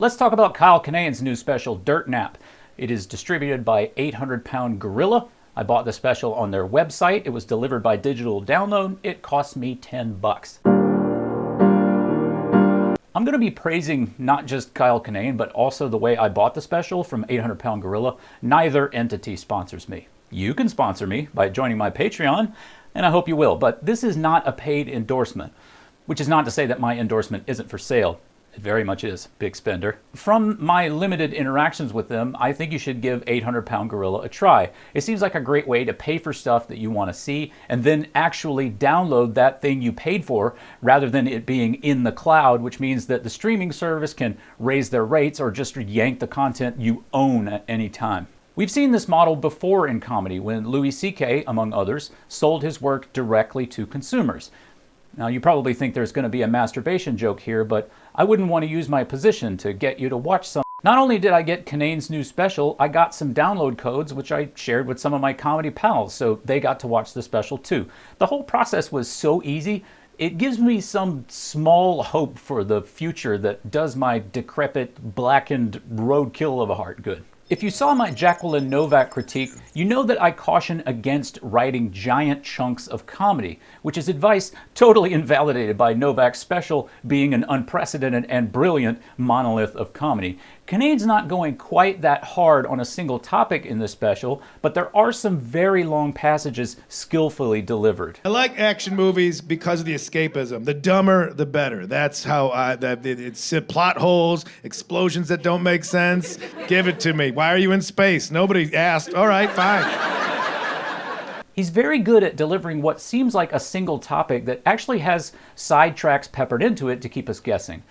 Let's talk about Kyle Kinane's new special, Dirt Nap. It is distributed by 800 Pound Gorilla. I bought the special on their website. It was delivered by digital download. It cost me $10. I'm going to be praising not just Kyle Kinane, but also the way I bought the special from 800 Pound Gorilla. Neither entity sponsors me. You can sponsor me by joining my Patreon, and I hope you will. But this is not a paid endorsement, which is not to say that my endorsement isn't for sale. It very much is. Big spender. From my limited interactions with them, I think you should give 800 Pound Gorilla a try. It seems like a great way to pay for stuff that you want to see and then actually download that thing you paid for rather than it being in the cloud, which means that the streaming service can raise their rates or just yank the content you own at any time. We've seen this model before in comedy when Louis C.K., among others, sold his work directly to consumers. Now, you probably think there's going to be a masturbation joke here, but I wouldn't want to use my position to get you to watch some. Not only did I get Kinane's new special, I got some download codes, which I shared with some of my comedy pals, so they got to watch the special too. The whole process was so easy, it gives me some small hope for the future that does my decrepit, blackened roadkill of a heart good. If you saw my Jacqueline Novak critique, you know that I caution against writing giant chunks of comedy, which is advice totally invalidated by Novak's special being an unprecedented and brilliant monolith of comedy. Kinane's not going quite that hard on a single topic in this special, but there are some very long passages skillfully delivered. I like action movies because of the escapism. The dumber, the better. That's how it's plot holes, explosions that don't make sense. Give it to me. Why are you in space? Nobody asked. All right, fine. He's very good at delivering what seems like a single topic that actually has sidetracks peppered into it to keep us guessing.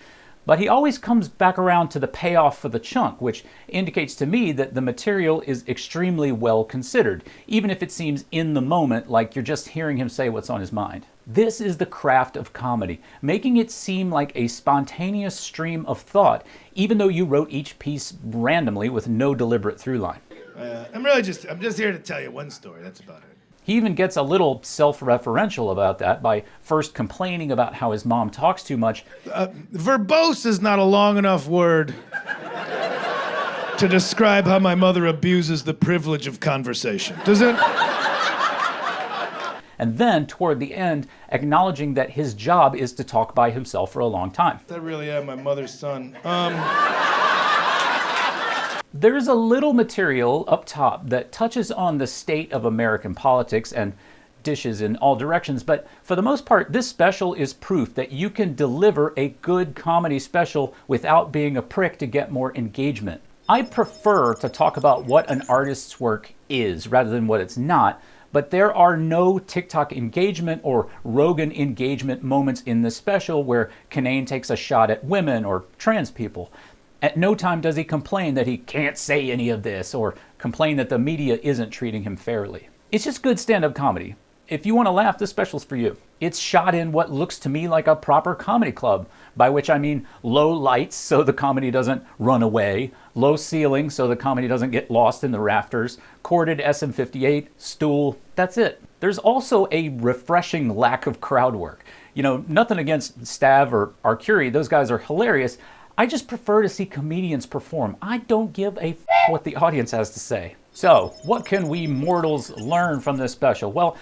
But he always comes back around to the payoff for the chunk, which indicates to me that the material is extremely well considered, even if it seems in the moment like you're just hearing him say what's on his mind. This is the craft of comedy, making it seem like a spontaneous stream of thought, even though you wrote each piece randomly with no deliberate through line. I'm just here to tell you one story, that's about it. He even gets a little self-referential about that by first complaining about how his mom talks too much. Verbose is not a long enough word to describe how my mother abuses the privilege of conversation. Does it? And then, toward the end, acknowledging that his job is to talk by himself for a long time. I really am my mother's son. There's a little material up top that touches on the state of American politics and dishes in all directions, but for the most part, this special is proof that you can deliver a good comedy special without being a prick to get more engagement. I prefer to talk about what an artist's work is rather than what it's not, but there are no TikTok engagement or Rogan engagement moments in this special where Kinane takes a shot at women or trans people. At no time does he complain that he can't say any of this or complain that the media isn't treating him fairly. It's just good stand-up comedy. If you want to laugh, this special's for you. It's shot in what looks to me like a proper comedy club, by which I mean low lights so the comedy doesn't run away, low ceiling so the comedy doesn't get lost in the rafters, corded SM58, stool, that's it. There's also a refreshing lack of crowd work. You know, nothing against Stav or Arcuri, those guys are hilarious. I just prefer to see comedians perform. I don't give a what the audience has to say. So, what can we mortals learn from this special? Well,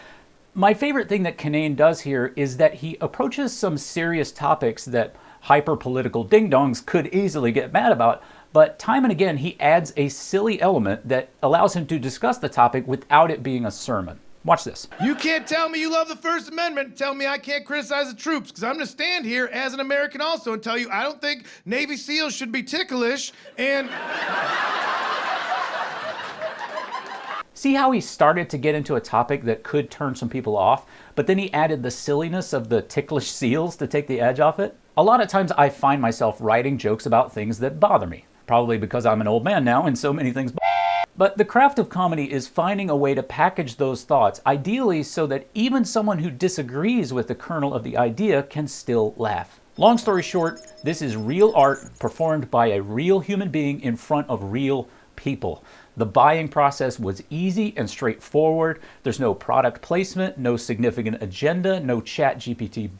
my favorite thing that Kinane does here is that he approaches some serious topics that hyper-political ding-dongs could easily get mad about, but time and again he adds a silly element that allows him to discuss the topic without it being a sermon. Watch this. You can't tell me you love the First Amendment and tell me I can't criticize the troops, because I'm going to stand here as an American also and tell you I don't think Navy SEALs should be ticklish and... See how he started to get into a topic that could turn some people off, but then he added the silliness of the ticklish seals to take the edge off it? A lot of times I find myself writing jokes about things that bother me, probably because I'm an old man now and so many things But the craft of comedy is finding a way to package those thoughts, ideally so that even someone who disagrees with the kernel of the idea can still laugh. Long story short, this is real art performed by a real human being in front of real people. The buying process was easy and straightforward. There's no product placement, no significant agenda, no chat GPT.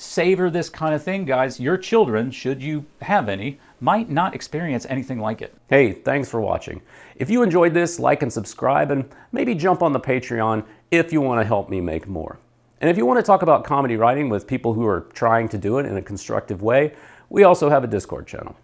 Savor this kind of thing, guys. Your children, should you have any, might not experience anything like it. Hey, thanks for watching. If you enjoyed this, like and subscribe, and maybe jump on the Patreon if you want to help me make more. And if you want to talk about comedy writing with people who are trying to do it in a constructive way, we also have a Discord channel.